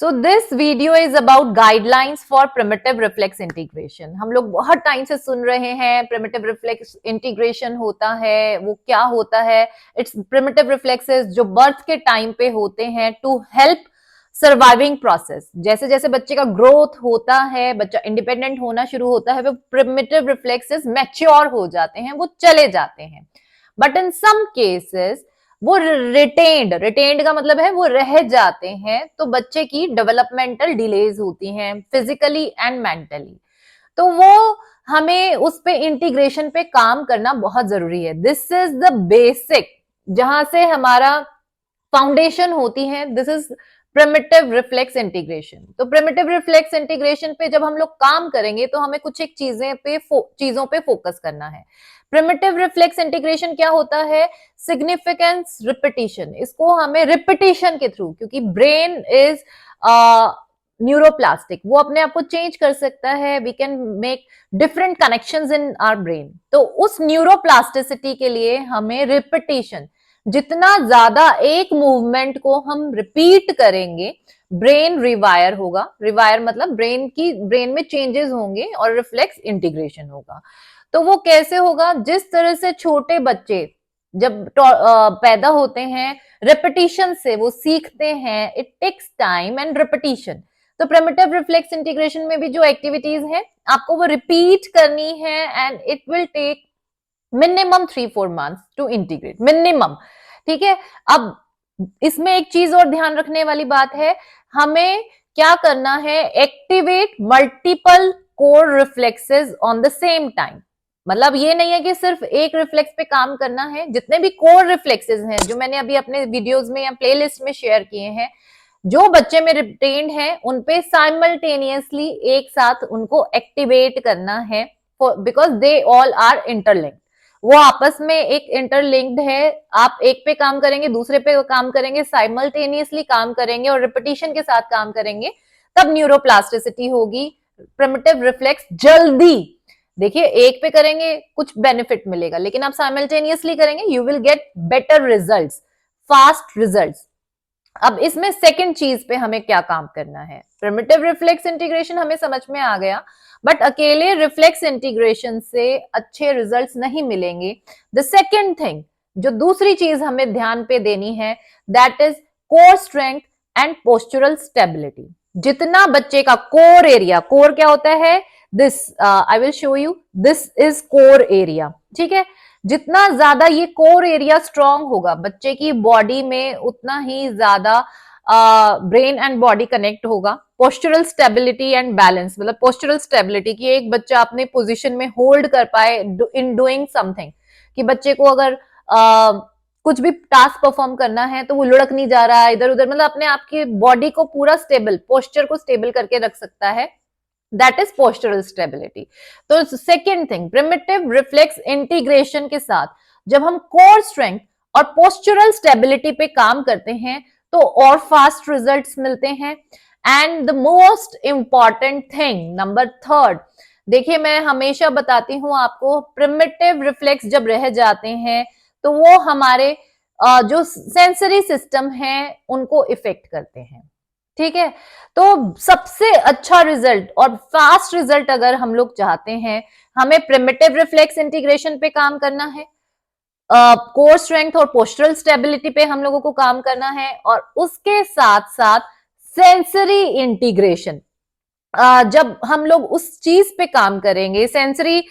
So this video is about guidelines for primitive reflex integration. हम लोग बहुत time से सुन रहे हैं प्रिमिटिव रिफ्लेक्स इंटीग्रेशन होता है, वो क्या होता है? इट्स प्रिमिटिव रिफ्लेक्सेस जो बर्थ के टाइम पे होते हैं टू हेल्प सर्वाइविंग प्रोसेस। जैसे जैसे बच्चे का ग्रोथ होता है, बच्चा इंडिपेंडेंट होना शुरू होता है, वो प्रिमिटिव रिफ्लेक्सेस मैच्योर हो जाते हैं, वो चले जाते हैं। बट इन सम केसेस वो रिटेन्ड का मतलब है वो रह जाते हैं, तो बच्चे की डेवलपमेंटल डिलेज होती हैं फिजिकली एंड मेंटली। तो वो हमें उस पे इंटीग्रेशन पे काम करना बहुत जरूरी है। दिस इज द बेसिक, जहां से हमारा फाउंडेशन होती है। This is primitive reflex integration. तो प्रिमिटिव रिफ्लेक्स इंटीग्रेशन पे जब हम लोग काम करेंगे तो हमें कुछ एक चीजों पे फोकस करना है। प्रिमिटिव रिफ्लेक्स इंटीग्रेशन क्या होता है? Significance repetition. इसको हमें रिपीटिशन के थ्रू, क्योंकि ब्रेन इज न्यूरोप्लास्टिक, वो अपने आप को चेंज कर सकता है। We can make different connections in our brain. तो उस न्यूरोप्लास्टिसिटी के लिए हमें रिपीटिशन, जितना ज्यादा एक मूवमेंट को हम रिपीट करेंगे, ब्रेन रिवायर होगा। रिवायर मतलब ब्रेन में चेंजेस होंगे और रिफ्लेक्स इंटीग्रेशन होगा। तो वो कैसे होगा? जिस तरह से छोटे बच्चे जब पैदा होते हैं, रिपीटिशन से वो सीखते हैं। It takes time and repetition. तो प्रिमिटिव रिफ्लेक्स इंटीग्रेशन में भी जो एक्टिविटीज है, आपको वो रिपीट करनी है and it will take minimum 3-4 months to integrate, minimum. ठीक है। अब इसमें एक चीज और ध्यान रखने वाली बात है, हमें क्या करना है? Activate multiple core reflexes on the same time. मतलब ये नहीं है कि सिर्फ एक रिफ्लेक्स पे काम करना है। जितने भी कोर रिफ्लेक्सेस हैं जो मैंने अभी अपने वीडियोस में या प्लेलिस्ट में शेयर किए हैं, जो बच्चे में रिटेन्ड है, उन पे साइमल्टेनियसली एक साथ उनको एक्टिवेट करना है, because they all are interlinked. वो आपस में एक इंटरलिंक्ड है। आप एक पे काम करेंगे, दूसरे पे काम करेंगे, साइमल्टेनियसली काम करेंगे और रिपीटिशन के साथ काम करेंगे, तब न्यूरोप्लास्टिसिटी होगी। प्रिमिटिव रिफ्लेक्स जल्दी, देखिए एक पे करेंगे कुछ बेनिफिट मिलेगा, लेकिन आप साइमल्टेनियसली करेंगे, you will get better results, fast results. अब इसमें सेकंड चीज पे हमें क्या काम करना है? प्रिमिटिव रिफ्लेक्स इंटीग्रेशन हमें समझ में आ गया, बट अकेले रिफ्लेक्स इंटीग्रेशन से अच्छे रिजल्ट्स नहीं मिलेंगे। द सेकंड थिंग, जो दूसरी चीज हमें ध्यान पे देनी है, that is core strength and postural stability. जितना बच्चे का कोर एरिया, कोर क्या होता है? This I will show you, this is core area. ठीक है। जितना ज्यादा ये कोर एरिया स्ट्रांग होगा बच्चे की बॉडी में, उतना ही ज्यादा ब्रेन एंड बॉडी कनेक्ट होगा। पोस्चरल स्टेबिलिटी एंड बैलेंस, मतलब पोस्चरल स्टेबिलिटी कि एक बच्चा अपने पोजीशन में होल्ड कर पाए इन डूइंग समथिंग, कि बच्चे को अगर कुछ भी टास्क परफॉर्म करना है तो वो लुढ़क नहीं जा रहा है इधर उधर, मतलब अपने आप की बॉडी को पूरा स्टेबल, पोस्चर को स्टेबल करके रख सकता है। That is postural stability. तो second thing, primitive reflex integration के साथ जब हम कोर स्ट्रेंथ और पोस्चरल स्टेबिलिटी पे काम करते हैं तो और फास्ट रिजल्ट्स मिलते हैं। And the most important thing, number third, देखिए मैं हमेशा बताती हूं आपको, प्रिमिटिव रिफ्लेक्स जब रह जाते हैं तो वो हमारे जो सेंसरी सिस्टम है उनको इफेक्ट करते हैं। ठीक है। तो सबसे अच्छा रिजल्ट और फास्ट रिजल्ट अगर हम लोग चाहते हैं, हमें प्रिमिटिव रिफ्लेक्स इंटीग्रेशन पे काम करना है, कोर स्ट्रेंथ और पोस्चरल स्टेबिलिटी पे हम लोगों को काम करना है, और उसके साथ साथ सेंसरी इंटीग्रेशन। जब हम लोग उस चीज पे काम करेंगे, सेंसरी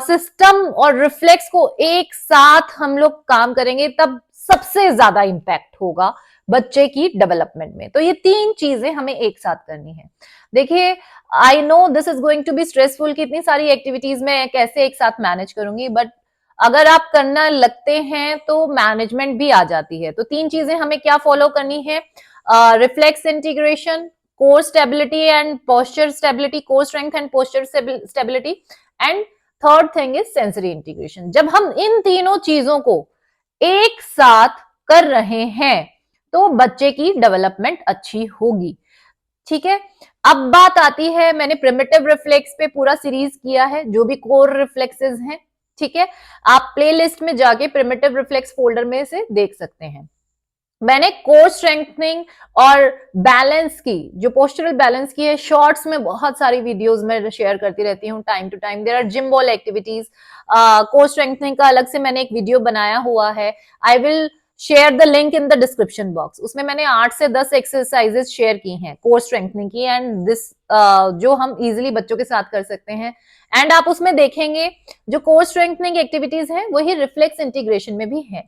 सिस्टम और रिफ्लेक्स को एक साथ हम लोग काम करेंगे, तब सबसे ज्यादा इंपैक्ट होगा बच्चे की डेवलपमेंट में। तो ये तीन चीजें हमें एक साथ करनी है। देखिए I know this is going to be stressful कि इतनी सारी एक्टिविटीज में कैसे एक साथ मैनेज करूंगी, बट अगर आप करना लगते हैं तो मैनेजमेंट भी आ जाती है। तो तीन चीजें हमें क्या फॉलो करनी है? Reflex integration, core stability and posture stability, core strength and posture stability, and third thing is sensory integration। जब हम इन तीनों चीजों को एक साथ कर रहे हैं तो बच्चे की डेवलपमेंट अच्छी होगी। ठीक है। अब बात आती है, मैंने प्रिमिटिव रिफ्लेक्स पे पूरा सीरीज किया है, जो भी कोर रिफ्लेक्सेस हैं। ठीक है। आप प्लेलिस्ट में जाके प्रिमिटिव रिफ्लेक्स फोल्डर में से देख सकते हैं। मैंने कोर स्ट्रेंथनिंग और बैलेंस की, जो पोस्चरल बैलेंस की है, शॉर्ट्स में बहुत सारी वीडियोस में शेयर करती रहती हूँ time to time. There are gym ball activities. Core strengthening का अलग से मैंने एक वीडियो बनाया हुआ है, I will share the link in the description box. उसमें मैंने 8 से 10 एक्सरसाइजेस शेयर की हैं कोर स्ट्रेंथनिंग की, एंड दिस जो हम इजिली बच्चों के साथ कर सकते हैं। एंड आप उसमें देखेंगे जो कोर स्ट्रेंथनिंग एक्टिविटीज हैं वही रिफ्लेक्स इंटीग्रेशन में भी है।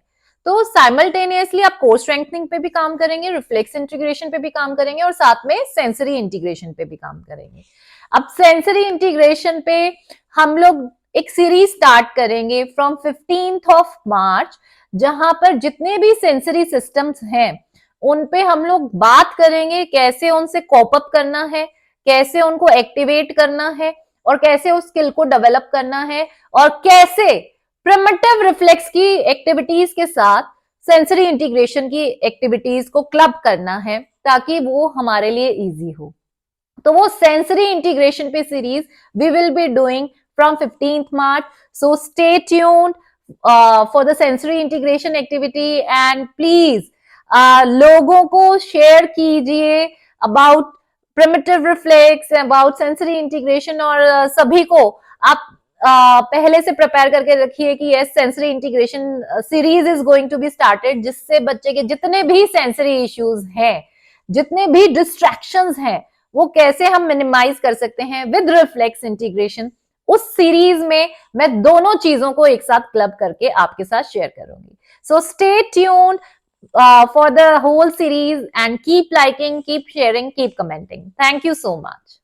तो साइमल्टेनियसली आप कोर स्ट्रेंथनिंग पे भी काम करेंगे, रिफ्लेक्स इंटीग्रेशन पे भी काम करेंगे, और साथ में सेंसरी इंटीग्रेशन पे भी काम करेंगे। अब सेंसरी इंटीग्रेशन पे हम लोग एक सीरीज स्टार्ट करेंगे फ्रॉम 15th ऑफ मार्च, जहां पर जितने भी सेंसरी सिस्टम्स हैं उन पे हम लोग बात करेंगे, कैसे उनसे कॉप अप करना है, कैसे उनको एक्टिवेट करना है, और कैसे उस स्किल को डेवलप करना है, और कैसे प्रिमिटिव रिफ्लेक्स की एक्टिविटीज के साथ सेंसरी इंटीग्रेशन की एक्टिविटीज को क्लब करना है, ताकि वो हमारे लिए इजी हो। तो वो सेंसरी इंटीग्रेशन पे series we will be doing from 15th March. So stay tuned for the sensory integration activity, and please लोगों को शेयर कीजिए about primitive reflex, about sensory integration, और सभी को आप पहले से प्रिपेयर करके रखिए कि yes, sensory integration series is going to be started, जिससे बच्चे के जितने भी सेंसरी इश्यूज हैं, जितने भी डिस्ट्रैक्शंस हैं, वो कैसे हम मिनिमाइज कर सकते हैं विद रिफ्लेक्स इंटीग्रेशन। उस सीरीज में मैं दोनों चीजों को एक साथ क्लब करके आपके साथ शेयर करूंगी। सो stay tuned for the whole series, and keep liking, keep sharing, keep commenting. Thank you so much.